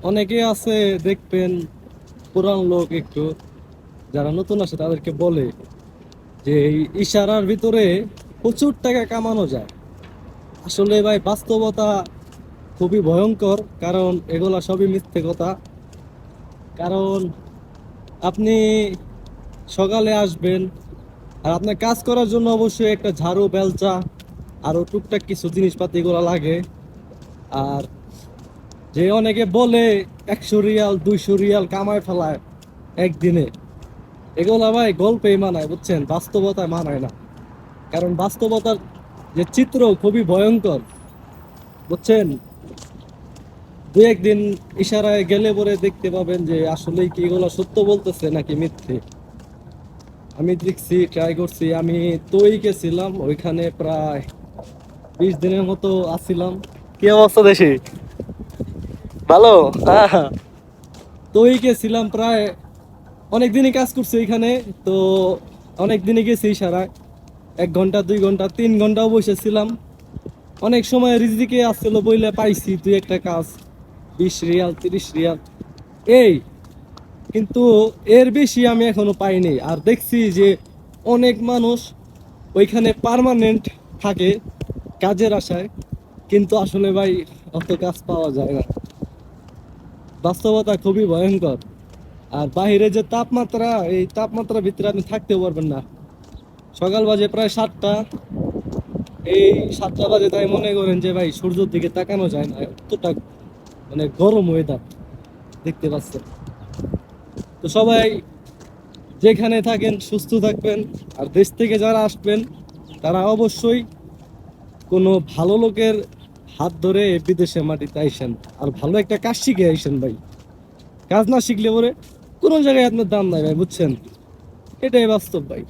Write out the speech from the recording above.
অনেকে আছে দেখবেন, পুরান লোক একটু, যারা নতুন আসে তাদেরকে বলে যে এই ইশারার ভিতরে প্রচুর টাকা কামানো যায়। আসলে ভাই বাস্তবতা খুবই ভয়ঙ্কর, কারণ এগুলা সবই মিথ্যে কথা। কারণ আপনি সকালে আসবেন, আর আপনার কাজ করার জন্য অবশ্যই একটা ঝাড়ু, বেলচা, আরো টুকটাক কিছু জিনিসপাতি এগুলা লাগে। আর যে অনেকে বলে 100 রিয়াল 200 রিয়াল কামায় ফেলায় একদিনে, এগুলা ভাই গল্পেই মানায়, বুঝছেন, বাস্তবতায় মানায় না। কারণ বাস্তবতার যে চিত্র খুবই ভয়ঙ্কর, বুঝছেন। দু একদিন ইশারায় গেলে পরে দেখতে পাবেন যে আসলেই কি এগুলো সত্য বলতেছে নাকি মিথ্যে। আমি দেখছি, ট্রাই করছি। আমি তোই গেছিলাম, ওইখানে প্রায় 20 দিনের মতো আছিলাম। কি অবস্থা দেশে? ভালো। হ্যাঁ, তোই গেছিলাম প্রায় অনেক দিনই কাজ করছি ওইখানে। তো অনেক দিনই গেছি ইশারায়, 1 ঘন্টা 2 ঘন্টা 3 ঘন্টাও বসেছিলাম। অনেক সময় রিজিকে আসছিল বইলে পাইছি দুই একটা কাজ, 20 রিয়াল 30 রিয়াল এই। কিন্তু এর বেশি আমি এখনো পাইনি। আর দেখছি যে অনেক মানুষ ওইখানে পার্মানেন্ট থাকে কাজের আশায়, কিন্তু আসলে ভাই অত কাজ পাওয়া যায় না। বাস্তবতা খুবই ভয়ঙ্কর। আর বাইরে যে তাপমাত্রা, এই তাপমাত্রার ভিতরে আপনি থাকতেও পারবেন না। সকাল বাজে প্রায় 7টা, এই 7টা বাজে তাই মনে করেন যে ভাই সূর্যের দিকে তাকানো যায় না, এতটা মানে গরম ওয়েদার দেখতে পাচ্ছেন। তো সবাই যেখানে থাকেন সুস্থ থাকবেন। আর দেশ থেকে যারা আসবেন তারা অবশ্যই কোনো ভালো লোকের হাত ধরে বিদেশে মাটিতে আইসেন, আর ভালো একটা কাজ শিখে আইসেন ভাই। কাজ না শিখলে পরে কোনো জায়গায় আপনার দাম নাই ভাই, বুঝছেন। এটাই বাস্তব ভাই।